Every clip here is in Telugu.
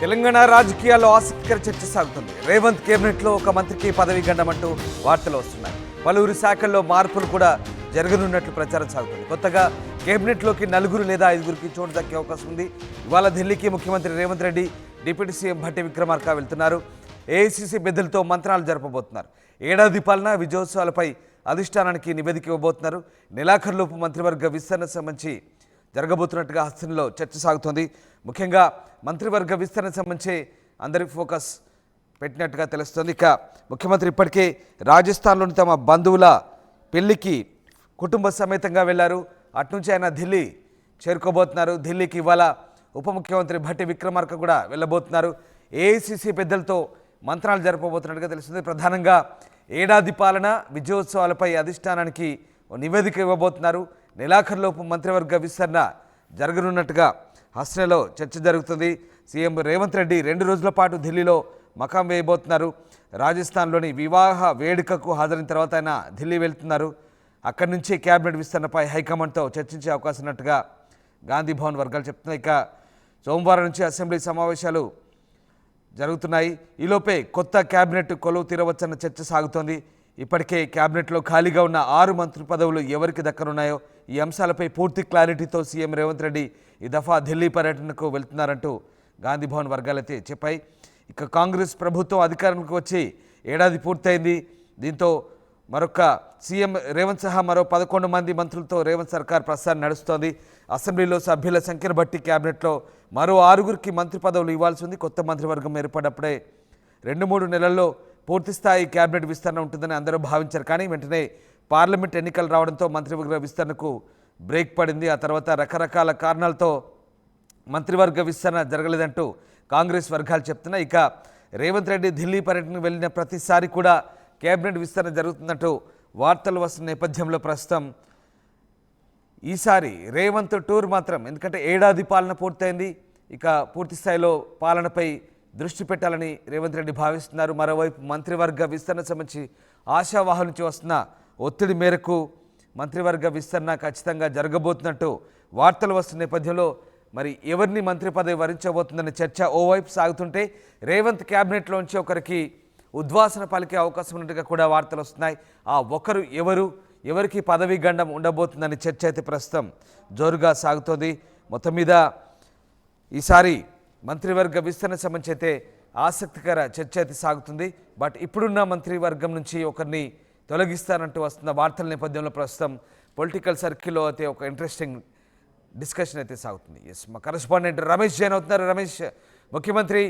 తెలంగాణ రాజకీయాల్లో ఆసక్తికర చర్చ సాగుతుంది. రేవంత్ కేబినెట్లో ఒక మంత్రికి పదవీ గండమంటూ వార్తలు వస్తున్నాయి. పలువురు శాఖల్లో మార్పులు కూడా జరగనున్నట్లు ప్రచారం సాగుతుంది. కొత్తగా కేబినెట్లోకి 4 లేదా 5 చోటు దక్కే అవకాశం ఉంది. ఇవాళ ఢిల్లీకి ముఖ్యమంత్రి రేవంత్ రెడ్డి, డిప్యూటీ సీఎం భట్టి విక్రమార్క వెళ్తున్నారు. ఏఐసీసీ పెద్దలతో మంత్రాలు జరపబోతున్నారు. ఏడాది పాలన విజయోత్సవాలపై అధిష్టానానికి నివేదిక ఇవ్వబోతున్నారు. నెలాఖరులోపు మంత్రివర్గ విస్తరణ సంబంధించి జరగబోతున్నట్టుగా హస్తంలో చర్చ సాగుతోంది. ముఖ్యంగా మంత్రివర్గ విస్తరణ సంబంధించి అందరి ఫోకస్ పెట్టినట్టుగా తెలుస్తోంది. ఇక ముఖ్యమంత్రి ఇప్పటికే రాజస్థాన్లోని తమ బంధువుల పెళ్లికి కుటుంబ సమేతంగా వెళ్లారు. అటునుంచి ఆయన ఢిల్లీ చేరుకోబోతున్నారు. ఢిల్లీకి ఇవాళ ఉప ముఖ్యమంత్రి భట్టి విక్రమార్క కూడా వెళ్ళబోతున్నారు. ఏఐసీసీ పెద్దలతో మంత్రాలు జరపబోతున్నట్టుగా తెలుస్తుంది. ప్రధానంగా ఏడాది పాలన విజయోత్సవాలపై అధిష్టానానికి నివేదిక ఇవ్వబోతున్నారు. నెలాఖరులోపు మంత్రివర్గ విస్తరణ జరగనున్నట్టుగా హస్తంలో చర్చ జరుగుతుంది. సీఎం రేవంత్ రెడ్డి 2 రోజుల పాటు ఢిల్లీలో మకాం వేయబోతున్నారు. రాజస్థాన్లోని వివాహ వేడుకకు హాజరైన తర్వాత ఆయన ఢిల్లీ వెళ్తున్నారు. అక్కడి నుంచి క్యాబినెట్ విస్తరణపై హైకమాండ్తో చర్చించే అవకాశం ఉన్నట్టుగా గాంధీ భవన్ వర్గాలు చెప్తున్నాయి. ఇక సోమవారం నుంచి అసెంబ్లీ సమావేశాలు జరుగుతున్నాయి. ఈలోపే కొత్త క్యాబినెట్ కొలువు తీరవచ్చన్న చర్చ సాగుతోంది. ఇప్పటికే క్యాబినెట్లో ఖాళీగా ఉన్న 6 మంత్రి పదవులు ఎవరికి దక్కనున్నాయో ఈ అంశాలపై పూర్తి క్లారిటీతో సీఎం రేవంత్ రెడ్డి ఈ దఫా ఢిల్లీ పర్యటనకు వెళ్తున్నారంటూ గాంధీ భవన్ వర్గాలైతే చెప్పాయి. ఇక కాంగ్రెస్ ప్రభుత్వం అధికారంలోకి వచ్చి ఏడాది పూర్తయింది. దీంతో మరొక సీఎం రేవంత్ సహా మరో 11 మంది మంత్రులతో రేవంత్ సర్కార్ ప్రస్తుతం నడుస్తోంది. అసెంబ్లీలో సభ్యుల సంఖ్యను బట్టి క్యాబినెట్లో మరో 6 మంత్రి పదవులు ఇవ్వాల్సి ఉంది. కొత్త మంత్రివర్గం ఏర్పడ్డప్పుడే 2-3 నెలల్లో పూర్తిస్థాయి క్యాబినెట్ విస్తరణ ఉంటుందని అందరూ భావించారు. కానీ వెంటనే పార్లమెంట్ ఎన్నికలు రావడంతో మంత్రివర్గ విస్తరణకు బ్రేక్ పడింది. ఆ తర్వాత రకరకాల కారణాలతో మంత్రివర్గ విస్తరణ జరగలేదంటూ కాంగ్రెస్ వర్గాలు చెప్తున్నాయి. ఇక రేవంత్ రెడ్డి ఢిల్లీ పర్యటనకు వెళ్ళిన ప్రతిసారి కూడా క్యాబినెట్ విస్తరణ జరుగుతున్నట్టు వార్తలు వస్తున్న నేపథ్యంలో ప్రస్తుతం ఈసారి రేవంత్ టూర్ మాత్రం, ఎందుకంటే ఏడాది పాలన పూర్తయింది, ఇక పూర్తి స్థాయిలో పాలనపై దృష్టి పెట్టాలని రేవంత్ రెడ్డి భావిస్తున్నారు. మరోవైపు మంత్రివర్గ విస్తరణ సంబంధించి ఆశావాహు నుంచి వస్తున్న ఒత్తిడి మేరకు మంత్రివర్గ విస్తరణ ఖచ్చితంగా జరగబోతున్నట్టు వార్తలు వస్తున్న నేపథ్యంలో మరి ఎవరిని మంత్రి పదవి వరించబోతుందనే చర్చ ఓవైపు సాగుతుంటే, రేవంత్ క్యాబినెట్లోంచి ఒకరికి ఉద్వాసన పలికే అవకాశం ఉన్నట్టుగా కూడా వార్తలు వస్తున్నాయి. ఆ ఒకరు ఎవరికి పదవీ గండం ఉండబోతుందనే చర్చ అయితే ప్రస్తుతం జోరుగా సాగుతోంది. మొత్తం మీద ఈసారి మంత్రివర్గ విస్తరణ సంబంధించి అయితే ఆసక్తికర చర్చ అయితే సాగుతుంది. బట్ ఇప్పుడున్న మంత్రివర్గం నుంచి ఒకరిని తొలగిస్తానంటూ వస్తున్న వార్తల నేపథ్యంలో ప్రస్తుతం పొలిటికల్ సర్కిల్లో అయితే ఒక ఇంట్రెస్టింగ్ డిస్కషన్ అయితే సాగుతుంది. ఎస్, మా కరెస్పాండెంట్ రమేష్ జైన్ అవుతున్నారు. రమేష్, ముఖ్యమంత్రి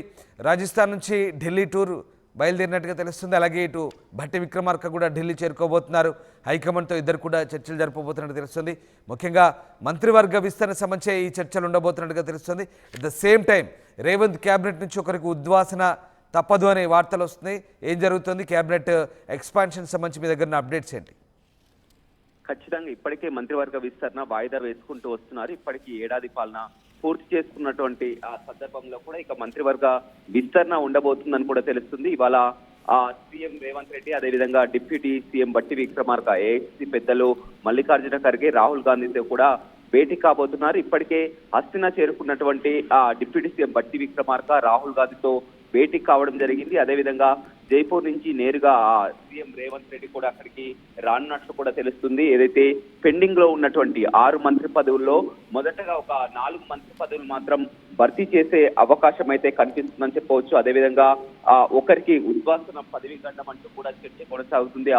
రాజస్థాన్ నుంచి ఢిల్లీ టూర్ బయలుదేరినట్టుగా తెలుస్తుంది. అలాగే ఇటు భట్టి విక్రమార్క కూడా ఢిల్లీ చేరుకోబోతున్నారు. హైకమాండ్తో ఇద్దరు కూడా చర్చలు జరపబోతున్నట్టు తెలుస్తుంది. ముఖ్యంగా మంత్రివర్గ విస్తరణ సంబంధించి ఈ చర్చలు ఉండబోతున్నట్టుగా తెలుస్తుంది. At the same time Revanth cabinet నుంచి ఒకరికి ఉద్వాసన తప్పదు అనే వార్తలు వస్తున్నాయి. ఏం జరుగుతుంది? క్యాబినెట్ ఎక్స్పాన్షన్ సంబంధించి మీ దగ్గర అప్డేట్స్ ఏంటి? ఖచ్చితంగా ఇప్పటికే మంత్రివర్గ విస్తరణ వాయిదా వేసుకుంటూ వస్తున్నారు. ఇప్పటికీ ఏడాది పాలన పూర్తి చేసుకున్నటువంటి ఆ సందర్భంలో కూడా ఇక మంత్రివర్గ విస్తరణ ఉండబోతుందని కూడా తెలుస్తుంది. ఇవాళ సీఎం రేవంత్ రెడ్డి, అదేవిధంగా deputy CM Bhatti Vikramarka, AICC పెద్దలు మల్లికార్జున ఖర్గే, రాహుల్ గాంధీతో కూడా భేటీ కాబోతున్నారు. ఇప్పటికే హస్తినా చేరుకున్నటువంటి డిప్యూటీ సీఎం భట్టి విక్రమార్క రాహుల్ గాంధీతో భేటీ కావడం జరిగింది. అదేవిధంగా జైపూర్ నుంచి నేరుగా సీఎం రేవంత్ రెడ్డి కూడా అక్కడికి రానున్నట్లు కూడా తెలుస్తుంది. ఏదైతే పెండింగ్ లో ఉన్నటువంటి 6 మంత్రి పదవుల్లో మొదటగా ఒక 4 మంత్రి పదవులు మాత్రం భర్తీ చేసే అవకాశం అయితే కనిపిస్తుందని చెప్పవచ్చు. అదేవిధంగా ఒకరికి ఉద్వాసన పదవి గండం అంటూ కూడా చర్చ కొనసాగుతుంది.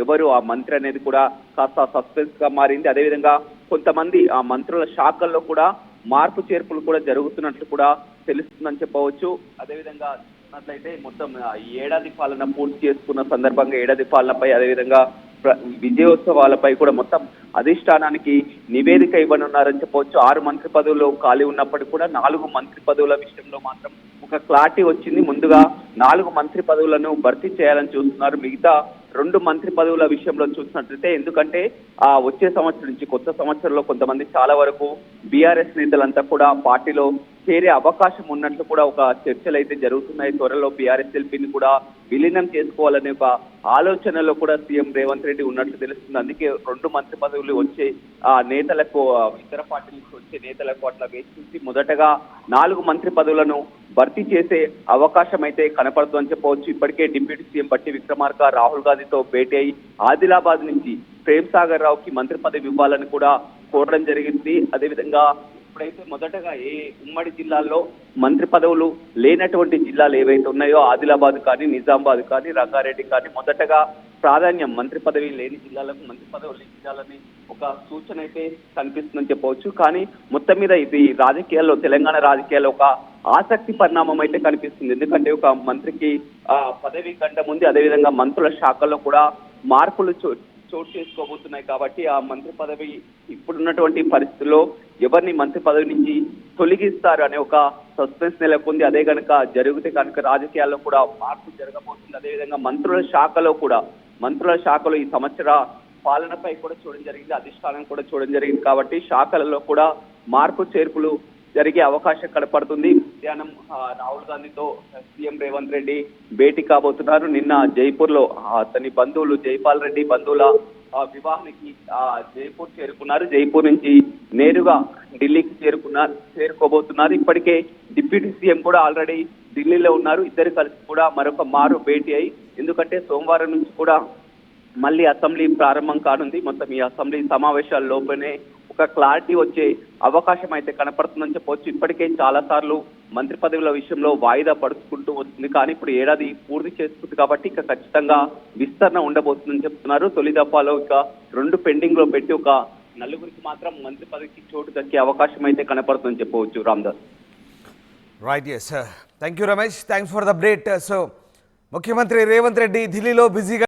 ఎవరు ఆ మంత్రి అనేది కూడా కాస్త సస్పెన్స్ గా మారింది. అదేవిధంగా కొంతమంది ఆ మంత్రుల శాఖల్లో కూడా మార్పు చేర్పులు కూడా జరుగుతున్నట్లు కూడా తెలుస్తుందని చెప్పవచ్చు. అదేవిధంగా చూసినట్లయితే మొత్తం ఈ ఏడాది పాలన పూర్తి చేసుకున్న సందర్భంగా ఏడాది పాలనపై, అదేవిధంగా విజయోత్సవాలపై కూడా మొత్తం అధిష్టానానికి నివేదిక ఇవ్వనున్నారని చెప్పవచ్చు. 6 మంత్రి పదవులు ఖాళీ ఉన్నప్పటికీ కూడా 4 మంత్రి పదవుల విషయంలో మాత్రం ఒక క్లారిటీ వచ్చింది. ముందుగా 4 మంత్రి పదవులను భర్తీ చేయాలని చూస్తున్నారు. మిగతా 2 మంత్రి పదవుల విషయంలో చూసినట్లయితే, ఎందుకంటే వచ్చే సంవత్సరం నుంచి కొత్త సంవత్సరంలో కొంతమంది చాలా వరకు బీఆర్ఎస్ నేతలంతా కూడా పార్టీలో చేరే అవకాశం ఉన్నట్లు కూడా ఒక చర్చలు అయితే జరుగుతున్నాయి. త్వరలో బీఆర్ఎస్ఎల్పీని కూడా విలీనం చేసుకోవాలనే ఒక ఆలోచనలో కూడా సీఎం రేవంత్ రెడ్డి ఉన్నట్లు తెలుస్తుంది. అందుకే 2 మంత్రి పదవులు వచ్చే నేతలకు, ఇతర పార్టీ నుంచి వచ్చే నేతలకు అట్లా వేచి మొదటగా 4 మంత్రి పదవులను భర్తీ చేసే అవకాశం అయితే కనపడుతుందని చెప్పవచ్చు. ఇప్పటికే డిప్యూటీ సీఎం బట్టి విక్రమార్క రాహుల్ గాంధీతో భేటీ అయి ఆదిలాబాద్ నుంచి ప్రేమ్ సాగర్ రావుకి మంత్రి పదవి ఇవ్వాలని కూడా కోరడం జరిగింది. అదేవిధంగా ఇప్పుడైతే మొదటగా ఉమ్మడి జిల్లాల్లో మంత్రి పదవులు లేనటువంటి జిల్లాలు ఏవైతే ఉన్నాయో ఆదిలాబాద్ కానీ, నిజామాబాద్ కానీ, రంగారెడ్డి కానీ మొదటగా ప్రాధాన్యం మంత్రి పదవి లేని జిల్లాలకు మంత్రి పదవులు ఇవ్వాలని ఒక సూచన అయితే కనిపిస్తుందని చెప్పవచ్చు. కానీ మొత్తం మీద ఇది రాజకీయాల్లో, తెలంగాణ రాజకీయాల్లో ఒక ఆసక్తి పరిణామం అయితే కనిపిస్తుంది. ఎందుకంటే ఒక మంత్రికి పదవి కంటే ముందు అదేవిధంగా మంత్రుల శాఖల్లో కూడా మార్పులు చోటు చేసుకోబోతున్నాయి. కాబట్టి ఆ మంత్రి పదవి ఇప్పుడున్నటువంటి పరిస్థితుల్లో ఎవరిని మంత్రి పదవి నుంచి తొలగిస్తారు అనే ఒక సస్పెన్స్ నెలకొంది. అదే కనుక జరిగితే కనుక రాజకీయాల్లో కూడా మార్పు జరగబోతుంది. అదేవిధంగా మంత్రుల శాఖలో ఈ సంవత్సర పాలనపై కూడా చూడడం జరిగింది, అధిష్టానం కూడా చూడడం జరిగింది. కాబట్టి శాఖలలో కూడా మార్పు చేర్పులు జరిగే అవకాశం కనపడుతుంది. మధ్యాహ్నం రాహుల్ గాంధీతో సీఎం రేవంత్ రెడ్డి భేటీ కాబోతున్నారు. నిన్న జైపూర్ లో అతని బంధువులు జైపాల్ రెడ్డి బంధువుల వివాహానికి జైపూర్ చేరుకున్నారు. జైపూర్ నుంచి నేరుగా ఢిల్లీకి చేరుకోబోతున్నారు. ఇప్పటికే డిప్యూటీ సీఎం కూడా ఆల్రెడీ ఢిల్లీలో ఉన్నారు. ఇద్దరు కలిసి కూడా మరొక మారు భేటీ అయి, ఎందుకంటే సోమవారం నుంచి కూడా మళ్ళీ అసెంబ్లీ ప్రారంభం కానుంది. మొత్తం ఈ అసెంబ్లీ సమావేశాల లోపలనే ఒక క్లారిటీ వచ్చే అవకాశం అయితే కనపడుతుందని చెప్పవచ్చు. ఇప్పటికే చాలా సార్లు మంత్రి పదవుల విషయంలో వాయిదా పడుచుకుంటూ వస్తుంది. కానీ ఇప్పుడు ఏడాది పూర్తి చేసుకుంది కాబట్టి ఇక ఖచ్చితంగా విస్తరణ ఉండబోతుందని చెప్తున్నారు. తొలి దఫాలో ఇక 2 పెండింగ్ లో పెట్టి ఒక 4 మాత్రం మంత్రి పదవికి చోటు దక్కే అవకాశం అయితే కనపడుతుందని చెప్పవచ్చు. Ramdas. Right, yes, thank you Ramesh, thanks for the update. So ముఖ్యమంత్రి రేవంత్ రెడ్డి ఢిల్లీలో బిజీగా